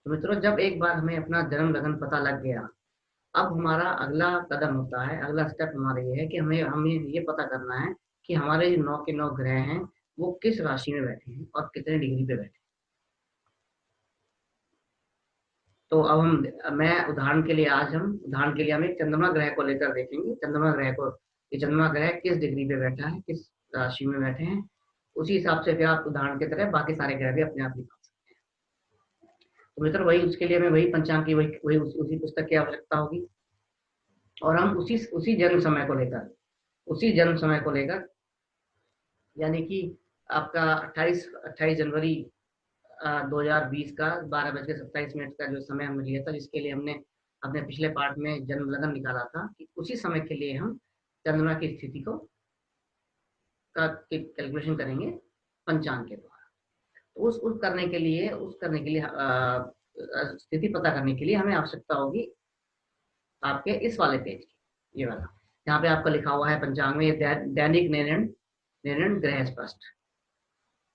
तो मित्रों, जब एक बार हमें अपना जन्म लगन पता लग गया, अब हमारा अगला कदम होता है, अगला स्टेप हमारा ये है कि हमें हमें ये पता करना है कि हमारे जो 9 के 9 ग्रह हैं वो किस राशि में बैठे हैं और कितने डिग्री पे बैठे हैं। तो अब मैं उदाहरण के लिए हम एक चंद्रमा ग्रह को लेकर देखेंगे। चंद्रमा ग्रह को, ये चंद्रमा ग्रह किस डिग्री पे बैठा है, किस राशि में बैठे हैं, उसी हिसाब से फिर आप उदाहरण की तरह बाकी सारे ग्रह भी अपने आप निकाल सकते हैं। तो मित्र, वही उसके लिए हमें वही पंचांग की वही वही उसी पुस्तक की आवश्यकता होगी। और हम उसी जन्म समय को लेकर, यानी कि आपका 28 जनवरी 2020 का 12:27 का जो समय हमने लिया था, जिसके लिए हमने अपने पिछले पार्ट में जन्म लगन निकाला था, कि उसी समय के लिए हम चंद्रमा की स्थिति को का कैलकुलेशन करेंगे पंचांग के द्वारा। तो उस करने के लिए स्थिति पता करने के लिए हमें आवश्यकता होगी आपके इस वाले पेज की, ये वाला, यहाँ पे आपका लिखा हुआ है पंचांग में दैनिक निर्णय निर्णय ग्रह स्पष्ट,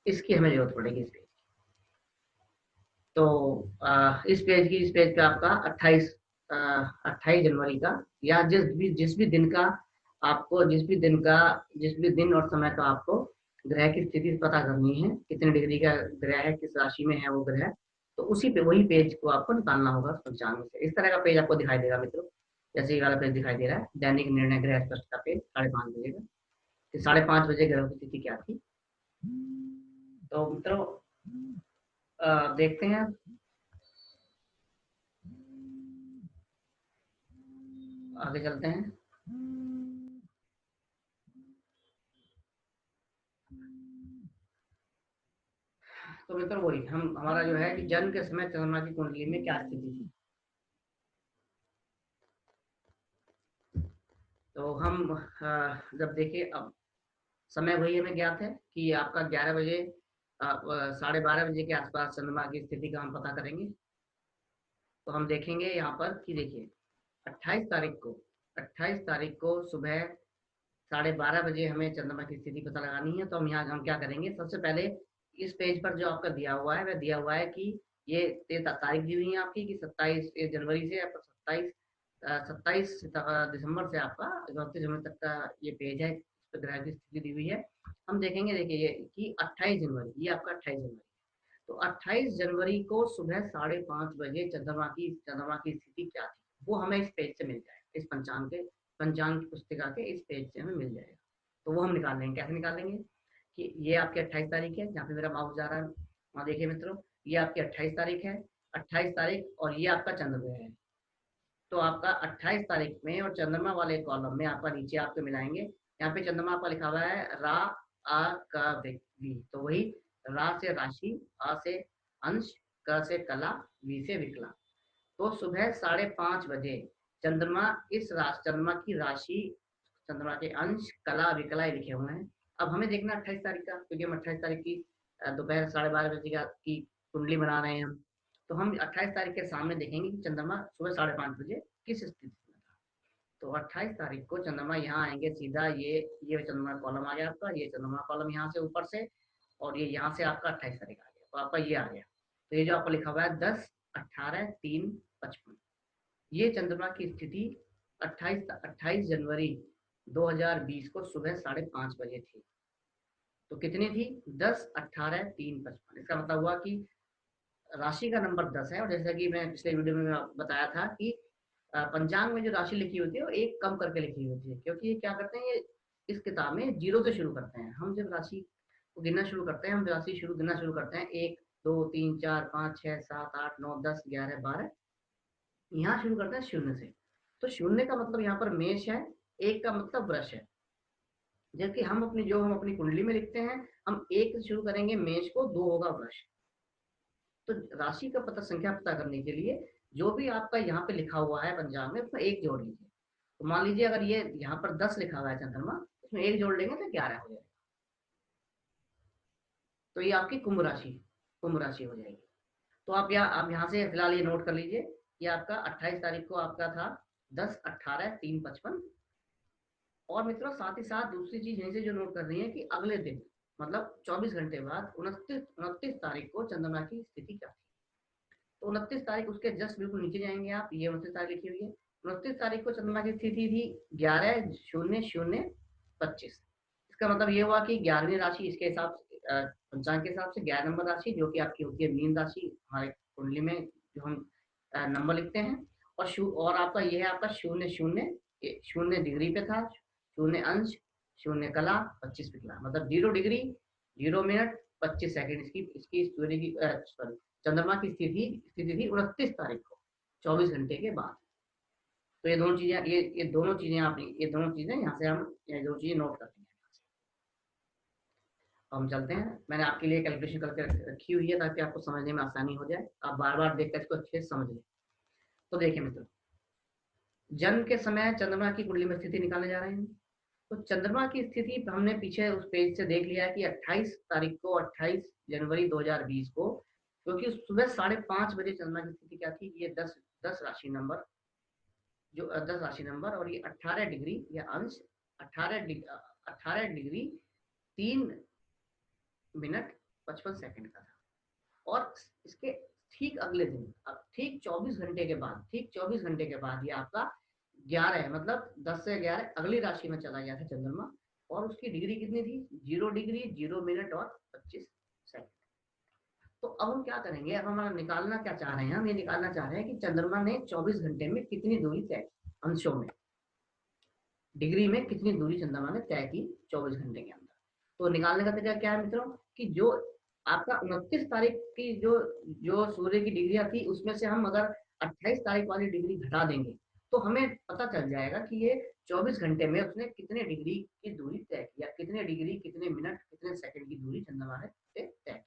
इसकी हमें जरूरत पड़ेगी इस पेज। तो इस पेज पे आपका 28 जनवरी का, या जिस भी दिन का आपको जिस भी दिन और समय का आपको ग्रह की स्थिति पता करनी है, कितने डिग्री का ग्रह है, किस राशि में है वो ग्रह, तो उसी पे वही पेज को आपको निकालना होगा पंचांग से। इस तरह का पेज आपको दिखाई देगा मित्रों, जैसे ये वाला पेज दिखाई दे रहा है, दैनिक निर्णय ग्रह स्पष्ट का पेज 5:30 बजे का, कि 5:30 बजे ग्रहों की स्थिति क्या थी। तो मित्रों, देखते हैं, आगे चलते हैं। तो मित्रों, वही हमारा जो है कि जन्म के समय चंद्रमा की कुंडली में क्या स्थिति थी। तो हम जब देखे, अब समय वही हमें ज्ञात है कि आपका 11 बजे 12:30 बजे के आसपास चंद्रमा की स्थिति का हम पता करेंगे। तो हम देखेंगे यहाँ पर कि देखिए, 28 तारीख को सुबह 12:30 बजे हमें चंद्रमा की स्थिति पता लगानी है। तो हम क्या करेंगे, सबसे पहले इस पेज पर जो आपका दिया हुआ है, वह दिया हुआ है कि ये तारीख दी हुई है आपकी कि 27 जनवरी से आपका 27 दिसंबर से आपका 31 जनवरी तक का ये पेज है, इस पर ग्रह की स्थिति दी हुई है। हम देखेंगे, देखिए ये कि 28 जनवरी, ये आपका 28 जनवरी, तो 28 जनवरी को सुबह 5:30 बजे चंद्रमा की स्थिति क्या थी, वो हमें इस पेज से मिल जाएगा, इस पंचांग पुस्तिका के इस पेज से हमें मिल जाएगा। तो वो हम निकाल लेंगे। कैसे निकालेंगे कि ये आपकी 28 तारीख है, जहाँ पे मेरा माउस जा रहा है, वहाँ देखिए मित्रों, ये आपकी 28 तारीख है, 28 तारीख, और ये आपका चंद्रग्रह है। तो आपका 28 तारीख में और चंद्रमा वाले कॉलम में आपका नीचे आपको मिलाएंगे, यहाँ पे चंद्रमा आपका लिखा हुआ है रा आ का वी, तो वही रा से राशि, आ से अंश, क से कला, वी से विकला। तो सुबह 5:30 बजे चंद्रमा की राशि, चंद्रमा के अंश, कला विकला लिखे हुए हैं। अब हमें देखना 28 तारीख का, क्योंकि हम 28 तारीख की दोपहर 12:30 बजे की कुंडली बना रहे हैं हम। तो हम 28 तारीख के सामने देखेंगे कि चंद्रमा सुबह 5:30 बजे किस स्थिति में था। तो 28 तारीख को चंद्रमा यहाँ आएंगे सीधा, ये चंद्रमा कॉलम आ गया आपका, ये चंद्रमा कॉलम यहाँ से ऊपर से, और ये यहाँ से आपका 28 तारीख आ गया, तो आपका ये आ गया। तो ये जो आपको लिखा हुआ है 10, 18, 3, 55, ये चंद्रमा की स्थिति 28 जनवरी 2020 को सुबह 5:30 बजे थी। तो कितनी थी? 10, 18, 3, 55। इसका मतलब हुआ कि राशि का नंबर 10 है, और जैसा कि मैं पिछले वीडियो में बताया था कि पंचांग में जो राशि लिखी होती है वो एक कम करके लिखी होती है, क्योंकि ये क्या करते हैं, ये इस किताब में जीरो से शुरू करते हैं। हम जब राशि को गिनना शुरू करते हैं, हम राशि गिनना शुरू करते हैं 1, 2, 3, 4, 5, 6, 7, 8, 9, 10, 11, 12, यहाँ शुरू करते हैं शून्य से। तो शून्य का मतलब यहाँ पर मेष है, एक का मतलब वृष है। जबकि हम अपनी कुंडली में लिखते हैं, हम एक से शुरू करेंगे मेष को, दो होगा वृष। तो राशि का संख्या पता करने के लिए जो भी आपका यहाँ पे लिखा हुआ है पंजाब में, उसमें एक जोड़ लीजिए। तो मान लीजिए अगर ये यहाँ पर 10 लिखा हुआ है चंद्रमा, उसमें एक जोड़ लेंगे तो 11 हो जाएगा। तो ये आपकी कुंभ राशि हो जाएगी। तो आप यहाँ से फिलहाल ये नोट कर लीजिए, ये आपका 28 तारीख को आपका था 10, 18, 3, 55। और मित्रों, साथ ही साथ दूसरी चीज यहीं से जो नोट कर रही है कि अगले दिन, मतलब 24 घंटे बाद 29 तारीख को चंद्रमा की स्थिति क्या थी। तो 29 तारीख उसके जस्ट बिल्कुल नीचे जाएंगे आप, ये 29 तारीख लिखी हुई है। 29 तारीख को चंद्रमा की स्थिति थी 11:00:25। इसका मतलब ये हुआ कि 11वीं राशि इसके हिसाब से पंचांग के हिसाब से 11 नंबर राशि, जो कि आपकी होती है मीन राशि हमारे कुंडली में, जो हम नंबर लिखते हैं। और आपका ये है आपका 0:00 पे था, 0 अंश, 0 कला, 25 विकला, मतलब 0 डिग्री 0 मिनट 25 सेकंड इसकी इसकी सूर्य की सॉरी चंद्रमा की स्थिति थी 29 तारीख को, 24 घंटे के बाद। तो ये दोनों चीजें आप ये दोनों चीजें यहाँ से हम ये दो चीजें नोट करते हैं। हम चलते हैं, मैंने आपके लिए कैलकुलेशन करके रखी हुई है ताकि आपको समझने में आसानी हो जाए, आप बार बार देखकर इसको अच्छे से समझ लें। तो देखिए मित्रों, जन्म के समय चंद्रमा की कुंडली में स्थिति निकालने जा रहे हैं। तो चंद्रमा की स्थिति हमने पीछे उस पेज से देख लिया है कि 28 तारीख को, 28 जनवरी 2020 को, क्योंकि सुबह 5:30 बजे चंद्रमा की स्थिति क्या थी, ये 10 राशि नंबर, जो 10 राशि नंबर, और ये 18 डिग्री या अंश 18 डिग्री 3 मिनट 55 सेकंड का था। और इसके ठीक अगले दिन, अब ठीक 24 घंटे के बाद, ये आपका 11 मतलब 10 से 11 अगली राशि में चला गया था चंद्रमा, और उसकी डिग्री कितनी थी, 0 डिग्री 0 मिनट और 25 सेकंड। तो अब हम क्या करेंगे, अब हमारा निकालना क्या चाह रहे हैं, हम ये निकालना चाह रहे हैं कि चंद्रमा ने 24 घंटे में कितनी दूरी तय की, अंशों में, डिग्री में कितनी दूरी चंद्रमा ने तय की 24 घंटे के अंदर। तो निकालने का तरीका क्या है मित्रों, कि जो आपका 29 तारीख की जो जो सूर्य की डिग्रियां थी, उसमें से हम अगर 28 तारीख वाली डिग्री घटा देंगे, तो हमें पता चल जाएगा कि ये 24 घंटे में उसने कितने डिग्री की दूरी तय की, या कितने डिग्री कितने मिनट कितने सेकंड की दूरी चंद्रमा ने तय की। तो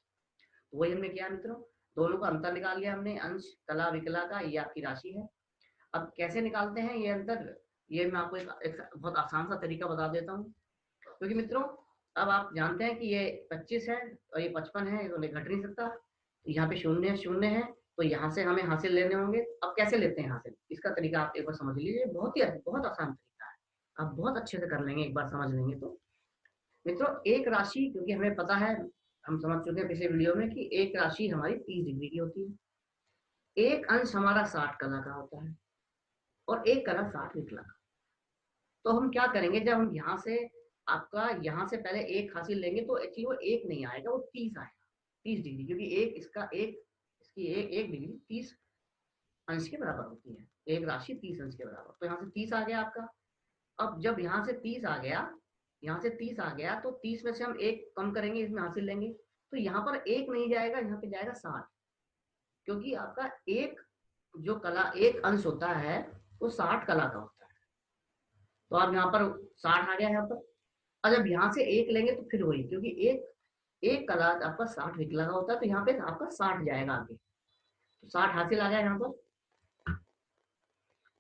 वही हमने किया मित्रों, दोनों का अंतर निकाल लिया हमने, अंश कला विकला का, ये आपकी राशि है। अब कैसे निकालते हैं ये अंतर, ये मैं आपको एक बहुत आसान सा तरीका बता देता हूँ। क्योंकि मित्रों अब आप जानते हैं कि ये 25 है और ये 55 है, तो घट नहीं सकता, यहाँ पे 0 है, तो यहाँ से हमें हासिल लेने होंगे। अब कैसे लेते हैं हासिल, इसका तरीका आप एक बार समझ लीजिए, बहुत आसान तरीका है, आप बहुत अच्छे से कर लेंगे एक बार समझ लेंगे तो। मित्रों एक राशि, क्योंकि हमें पता है, हम समझ चुके हैं पिछले वीडियो में कि एक राशि हमारी 30 डिग्री की होती है, एक अंश हमारा 60 कला का होता है, और एक कला 60 विकला का। तो हम क्या करेंगे, जब हम यहाँ से आपका यहाँ से पहले एक हासिल लेंगे, तो एक्चुअली वो एक नहीं आएगा, वो 30 आएगा, 30 डिग्री, क्योंकि एक इसका इसकी एक डिग्री 30 अंश के बराबर होती है, एक राशि 30 अंश के बराबर। तो यहाँ से 30 आ गया आपका। अब जब यहाँ से 30 आ गया, तो 30 में से हम एक कम करेंगे, इसमें हासिल लेंगे, तो यहाँ पर एक नहीं जाएगा, यहाँ पे जाएगा 60, क्योंकि आपका एक अंश होता है वो 60 कला का होता है। तो आप यहाँ पर 60 आ गया यहाँ पर। और जब यहाँ से एक लेंगे तो फिर वही, क्योंकि एक कला आपका 60 विकला का होता है, तो यहाँ पे आपका 60 जाएगा आगे, तो 60 हासिल आ गया यहाँ पर,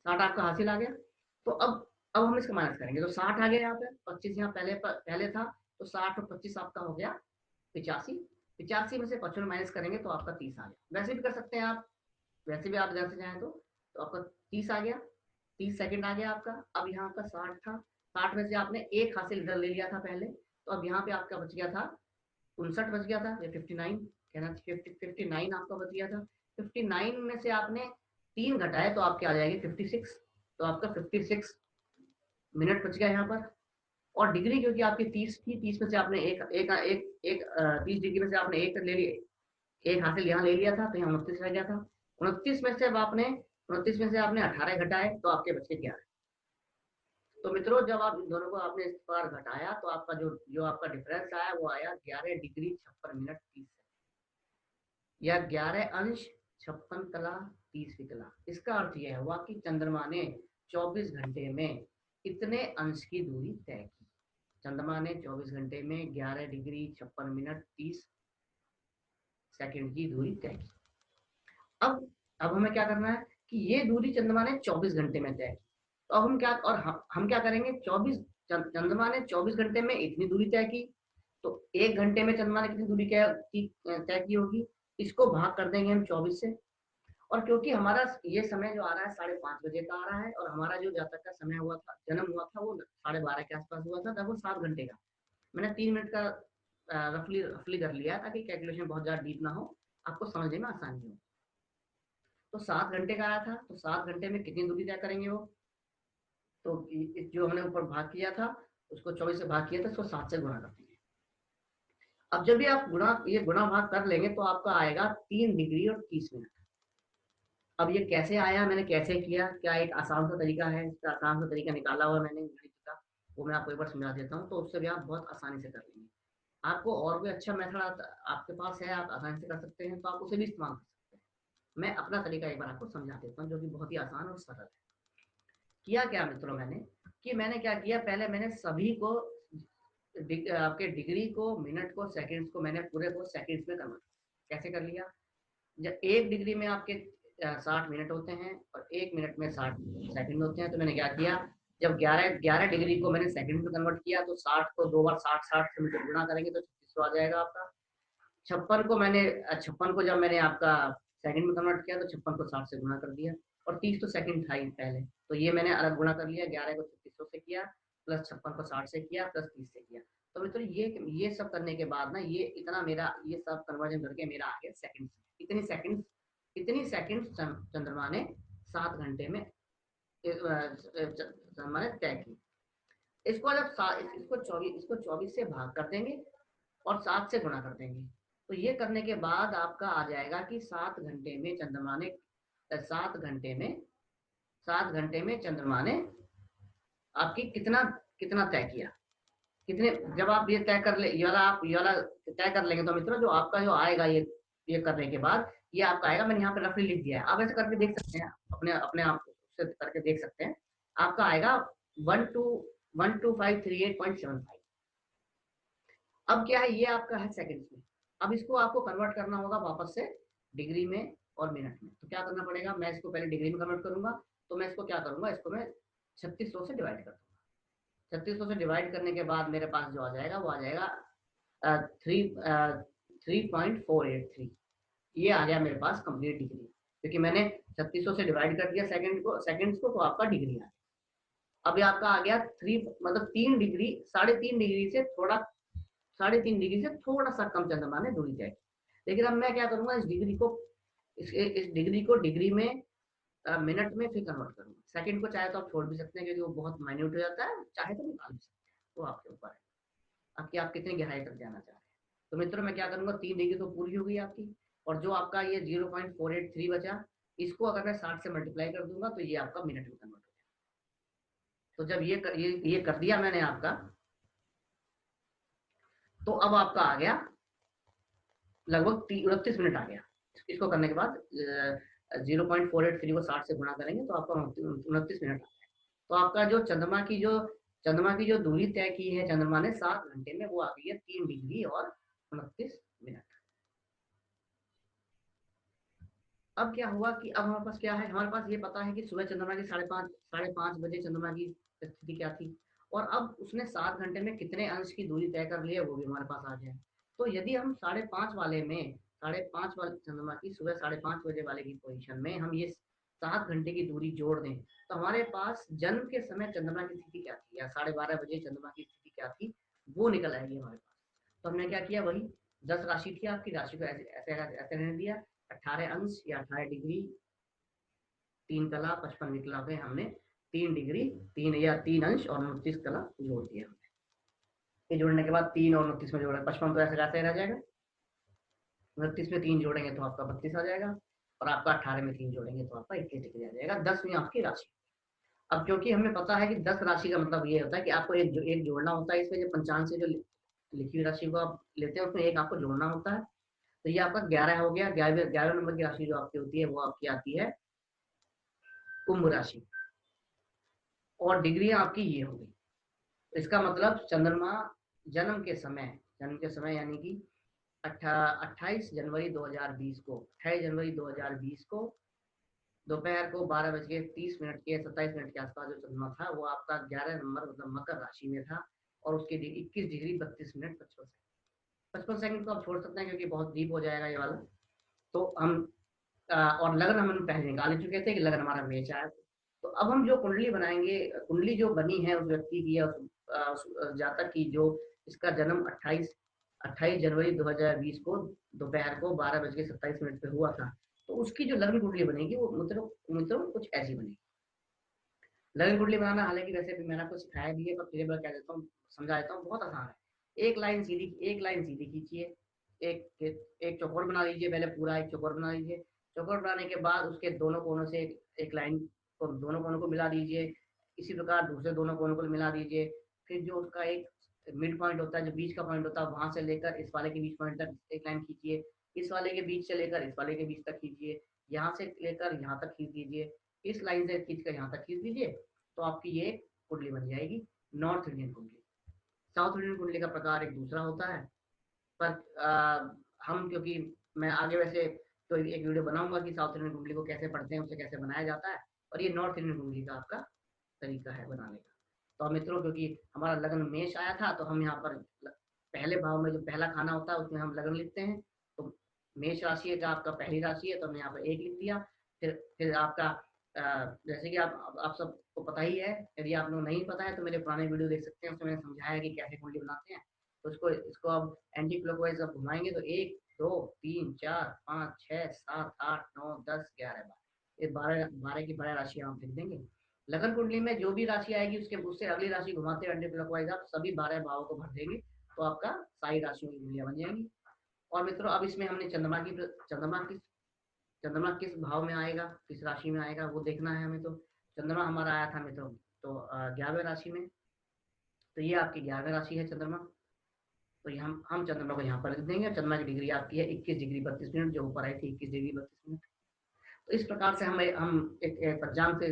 60 आपका हासिल आ गया। तो अब हम इसका माइनस करेंगे, तो 60 आ गया यहाँ पे, 25 यहाँ पहले था, तो 60 और 25 आपका हो गया 85, 85 में से 55 माइनस करेंगे तो आपका 30 आ गया। वैसे भी कर सकते हैं आप, वैसे भी आप जैसे चाहें तो आपका 30 आ गया, 30 सेकंड आ गया आपका। अब यहाँ आपका 60 था, 60 में से आपने एक हासिल इधर ले लिया था पहले, तो अब यहाँ पे आपका बच गया था 59 बच गया था, या 59 कहना, 59 आपका बच गया था। 59 में से आपने 3 घटाए तो आपके आ जाएंगे 56, तो आपका 56 मिनट बच गया यहाँ पर। और डिग्री क्योंकि आपकी 30 थी, 30 में से आपने एक 30 डिग्री में से आपने एक ले लिया, एक हासिल यहाँ ले लिया था, तो यहाँ 29 रह गया था। 29 में से अब आपने 18 घटाए तो आपके बचे 11। तो मित्रों जब आप इन दोनों को आपने इस बार घटाया, तो आपका जो आपका डिफरेंस आया वो आया 11 डिग्री 56 मिनट 30 सेकंड, या 11 अंश 56 कला 30 विकला। इसका अर्थ यह हुआ कि चंद्रमा ने 24 घंटे में इतने अंश की दूरी तय की। चंद्रमा ने 24 घंटे में 11 डिग्री 56 मिनट 30 सेकंड की दूरी तय की। अब हमें क्या करना है कि ये दूरी चंद्रमा ने 24 घंटे में तय की। तो अब हम क्या करेंगे, चंद्रमा ने 24 घंटे में इतनी दूरी तय की, तो 1 घंटे में चंद्रमा ने कितनी दूरी तय की होगी, इसको भाग कर देंगे हम 24 से। और क्योंकि हमारा ये समय जो आ रहा है 5:30 बजे का आ रहा है, और हमारा जो जातक का समय हुआ था, जन्म हुआ था, वो 12:30 के आसपास हुआ था, तब वो 7 घंटे का। मैंने 3 मिनट का रफली कर लिया ताकि कैलकुलेशन बहुत ज्यादा डीप ना हो, आपको समझने में आसानी हो। तो 7 घंटे का आया था, तो 7 घंटे में कितनी दूरी तय करेंगे वो? तो जो हमने ऊपर भाग किया था उसको 24 से भाग किया था, उसको 7 से गुणा कर देंगे। अब जब भी आप ये गुणा भाग कर लेंगे तो आपका आएगा 3 डिग्री और 30 मिनट। अब ये कैसे आया, मैंने कैसे किया, क्या एक आसान सा तरीका है, इसका आसान सा तरीका निकाला हुआ मैंने गणित का, वो मैं आपको एक बार समझा देता हूँ, तो उससे भी आप बहुत आसानी से कर लेंगे। आपको और कोई अच्छा मेथड आपके पास है, आप आसानी से कर सकते हैं, तो आप उसे भी इस्तेमाल कर सकते हैं। मैं अपना तरीका एक बार आपको समझा देता हूँ, जो कि बहुत ही आसान और सरल है। किया क्या मित्रों मैंने, कि मैंने क्या किया, पहले मैंने सभी को आपके डिग्री को, मिनट को, सेकंड्स को, मैंने पूरे को सेकंड्स में कन्वर्ट कैसे कर लिया। जब 1 डिग्री में आपके 60 मिनट होते हैं और 1 मिनट में 60 सेकंड होते हैं, तो मैंने क्या किया, जब 11 डिग्री को मैंने सेकंड में कन्वर्ट किया, तो 60 को 2 बार 60 से गुणा करेंगे तो 3600 आ जाएगा आपका। 56 को जब मैंने आपका सेकंड में कन्वर्ट किया तो 56 को 60 से गुणा कर दिया, और 30 तो सेकंड था ही पहले, तो ये मैंने अलग गुणा कर लिया, 11 को 3600 से किया, प्लस 56 को 60 से किया, प्लस 30 से किया। तो मित्रों ये सब करने के बाद ना, ये इतना मेरा ये सब कन्वर्जन करके मेरा आ गया सेकंड। इतनी सेकंड चंद्रमा ने 7 घंटे में चंद्रमा ने तय की। इसको जब इसको 24 से भाग कर देंगे और 7 से गुणा कर देंगे, तो ये करने के बाद आपका आ जाएगा कि 7 घंटे में चंद्रमा ने 7 घंटे में चंद्रमा ने आपकी कितना कितना तय किया, कितने। जब आप ये तय कर ले, ये वाला तय कर लेंगे, तो मित्रों जो आपका जो आएगा ये करने के बाद ये आपका आएगा, मैंने यहाँ पे रफली लिख दिया है, आप ऐसे करके देख सकते हैं, अपने अपने आप से करके देख सकते हैं। आपका आएगा 12538.75। अब क्या है, ये आपका है सेकंड्स में। अब इसको आपको कन्वर्ट करना होगा वापस से डिग्री में और मिनट में। तो क्या करना पड़ेगा, मैं इसको पहले डिग्री में कन्वर्ट करूंगा, तो मैं इसको क्या करूंगा, इसको मैं 3600 से डिवाइड कर दूंगा। 3600 से डिवाइड करने के बाद मेरे पास जो आ जाएगा वो आ जाएगा 3.483। ये आ गया मेरे पास कंप्लीट डिग्री, क्योंकि मैंने 3600 से डिवाइड कर दिया सेकंड्स को, तो आपका डिग्री आ गया। अब ये आपका आ गया 3, मतलब 3 डिग्री, 3.5 डिग्री से थोड़ा 3.5 डिग्री से थोड़ा सा कम चंद्रमा ने दूरी तय की। लेकिन अब मैं क्या करूंगा, इस डिग्री को डिग्री में मिनट में फिर कन्वर्ट करूंगा। सेकंड को चाहे तो आप छोड़ भी सकते हैं, क्योंकि वो बहुत माइन्यूट हो जाता है, चाहे तो निकाल भी सकते हैं, तो आपके ऊपर है आपकी, आप कितनी गहराई तक जाना चाह रहे हैं। तो मित्रों मैं क्या करूंगा, 3 डिग्री तो पूरी हो गई आपकी, और जो आपका ये 0.483 बचा, इसको अगर मैं 60 से मल्टीप्लाई कर दूंगा तो ये आपका मिनट में कन्वर्ट हो जाएगा। तो जब ये कर दिया मैंने आपका, तो अब आपका आ गया लगभग 29 मिनट आ गया। इसको करने के बाद 0.483 को 60 से गुणा करेंगे तो आपका 29 मिनट आ गया। तो आपका जो चंद्रमा की जो दूरी तय की है चंद्रमा ने 7 घंटे में, वो आ गई है 3 डिग्री और 29 मिनट। अब क्या हुआ कि अब हमारे पास क्या है, हमारे पास ये पता है कि सुबह चंद्रमा की 5:30 बजे चंद्रमा की स्थिति क्या थी, और अब उसने 7 घंटे में कितने अंश की दूरी तय कर ली है वो भी हमारे पास आ गया है। तो यदि हम 5:30 वाले में 5:30 वाले चंद्रमा की सुबह 5:30 बजे वाले की पोजीशन में हम ये 7 घंटे की दूरी जोड़ दें, तो हमारे पास जन्म के समय चंद्रमा की स्थिति क्या थी, या 12:30 बजे चंद्रमा की स्थिति क्या थी, वो निकल आएगी हमारे पास। तो हमने क्या किया, वही 10 राशि थी आपकी, राशि को ऐसे ऐसे ऐसे रहने दिया, 18 अंश या 18 डिग्री 3 कला 55 निकला पे हमने 3 डिग्री 3 अंश और 29 कला जोड़ दिया हमने। ये जोड़ने के बाद 3 और 29 में जोड़ा 55 तो ऐसे कैसे रह जाएगा, 29 में 3 जोड़ेंगे तो आपका 32 आ जाएगा, और आपका 18 में 3 जोड़ेंगे तो आपका 21 डिग्री आ जाएगा। 10वीं आपकी राशि। अब क्योंकि हमें पता है कि 10 राशि का मतलब ये होता है कि आपको एक जोड़ना होता है, इसमें जो पंचांग से जो लिखी हुई राशि को आप लेते हैं उसमें एक आपको जोड़ना होता है। तो ये आपका 11 हो गया। 11वें नंबर की राशि जो आपकी होती है वो आपकी आती है कुंभ राशि, और डिग्रियां आपकी ये हो गई। इसका मतलब चंद्रमा जन्म के समय यानी कि 28 जनवरी 2020 को 28 जनवरी 2020 को दोपहर को 12:30 के 27 मिनट के आसपास जो चंद्रमा था वो आपका 11 नंबर मतलब मकर राशि में था, और उसकी 21 डिग्री 32 मिनट 55 सेकंड को आप छोड़ सकते हैं, क्योंकि बहुत डीप हो जाएगा ये वाला। तो हम और लगन हम पहले निकाल चुके थे कि लगन हमारा मेष आया। तो अब हम जो कुंडली बनाएंगे, कुंडली जो बनी है उस व्यक्ति की या उस जातक की, जो इसका जन्म 28 जनवरी 2020 को दोपहर को 12:27 पे हुआ था, तो उसकी जो लग्न कुंडली बनेगी वो मतलब कुछ ऐसी बनेगी। लग्न कुंडली बनाना हालांकि वैसे भी मैंने आपको सिखाया भी है, पर फिर मैं कह देता हूँ, समझा देता हूँ, बहुत आसान है। एक लाइन सीधी खींचिए, एक एक चौकोर बना लीजिए, पहले पूरा एक चौकोर बना लीजिए। चौकोर बनाने के बाद उसके दोनों कोनों से एक लाइन को, दोनों कोनों को मिला दीजिए। इसी प्रकार दूसरे दोनों कोनों को मिला दीजिए। फिर जो उसका एक मिड पॉइंट होता है, जो बीच का पॉइंट होता है, वहां से लेकर इस वाले के बीच पॉइंट तक एक लाइन खींचिए। इस वाले के बीच से लेकर इस वाले के बीच तक खींचिए। यहाँ से लेकर यहाँ तक खींच दीजिए। इस लाइन से खींच कर यहाँ तक खींच दीजिए। तो आपकी ये कुंडली बन जाएगी नॉर्थ इंडियन कुंडली। साउथ इंडियन कुंडली का प्रकार एक दूसरा होता है, पर हम क्योंकि मैं आगे वैसे तो एक वीडियो बनाऊंगा कि साउथ इंडियन कुंडली को कैसे पढ़ते हैं, उसे कैसे बनाया जाता है, और ये नॉर्थ इंडियन कुंडली का आपका तरीका है बनाने का। तो मित्रों, क्योंकि हमारा लगन मेष आया था, तो हम यहाँ पर पहले भाव में जो पहला खाना होता है उसमें हम लगन लिखते हैं। तो मेष राशि है, आपका पहली राशि है, तो हमने यहाँ पर एक लिख दिया। फिर आपका जैसे कि आप सबको पता ही है, यदि आप लोग नहीं पता है तो मेरे पुराने वीडियो देख सकते हैं, उसमें मैंने समझाया कि कैसे कुंडली बनाते हैं। तो इसको अब एंटी क्लॉकवाइज अब घुमाएंगे, तो 1 2 3 4 5 6 7 8 9 10 11 12, ये 12 की 12 राशियां आप लिख देंगे। लगन कुंडली में जो भी राशि आएगी उससे अगली राशि घुमाते एंटी क्लॉकवाइज आप सभी 12 भावों को भर देंगे, तो आपका सारी राशियों की कुंडलियां बन जाएंगी। और मित्रों, अब इसमें हमने चंद्रमा किस भाव में आएगा, किस राशि में आएगा, वो देखना है हमें। तो चंद्रमा हमारा आया था मित्रों, तो 11वें राशि में। तो ये आपकी 11वें राशि है चंद्रमा। तो ये हम चंद्रमा को यहाँ पर लिख देंगे। चंद्रमा की डिग्री आपकी है 21 डिग्री 32 मिनट, जो ऊपर आई थी 21 डिग्री 32 मिनट। तो इस प्रकार से हम एक पंचांग से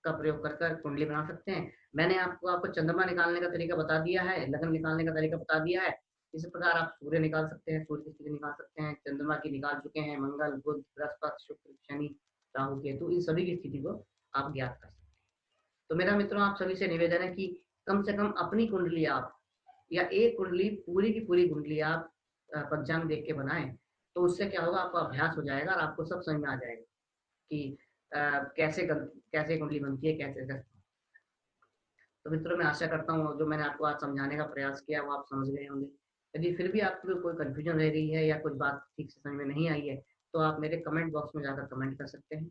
का प्रयोग कर कुंडली बना सकते हैं। मैंने आपको चंद्रमा निकालने का तरीका बता दिया है, लगन निकालने का तरीका बता दिया है। इसी प्रकार आप सूर्य निकाल सकते हैं, सूर्य की स्थिति निकाल सकते हैं। चंद्रमा की निकाल चुके हैं, मंगल बुध बृहस्पति शुक्र शनि राहु केतु, इन सभी की स्थिति को आप ज्ञात कर सकते हैं। तो मेरा मित्रों आप सभी से निवेदन है कि कम से कम अपनी कुंडली आप, या एक कुंडली पूरी की पूरी कुंडली आप पंचांग देख के बनाएं। तो उससे क्या होगा, आपका अभ्यास हो जाएगा और आपको सब समझ में आ जाएगा कि कैसे कुंडली बनती है, कैसे कैसे। तो मित्रों मैं आशा करता हूँ जो मैंने आपको आज समझाने का प्रयास किया वो आप समझ गए होंगे। यदि फिर भी आपको कोई कंफ्यूजन रह गई है या कुछ बात ठीक से समझ में नहीं आई है, तो आप मेरे कमेंट बॉक्स में जाकर कमेंट कर सकते हैं।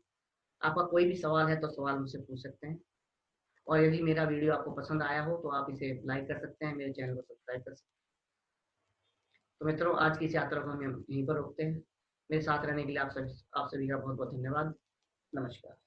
आपका कोई भी सवाल है तो सवाल मुझसे पूछ सकते हैं। और यदि मेरा वीडियो आपको पसंद आया हो तो आप इसे लाइक कर सकते हैं, मेरे चैनल को सब्सक्राइब कर सकते हैं। तो मित्रों आज की इस यात्रा को हम यहीं पर रोकते हैं। मेरे साथ रहने के लिए आप सभी का बहुत बहुत धन्यवाद। नमस्कार।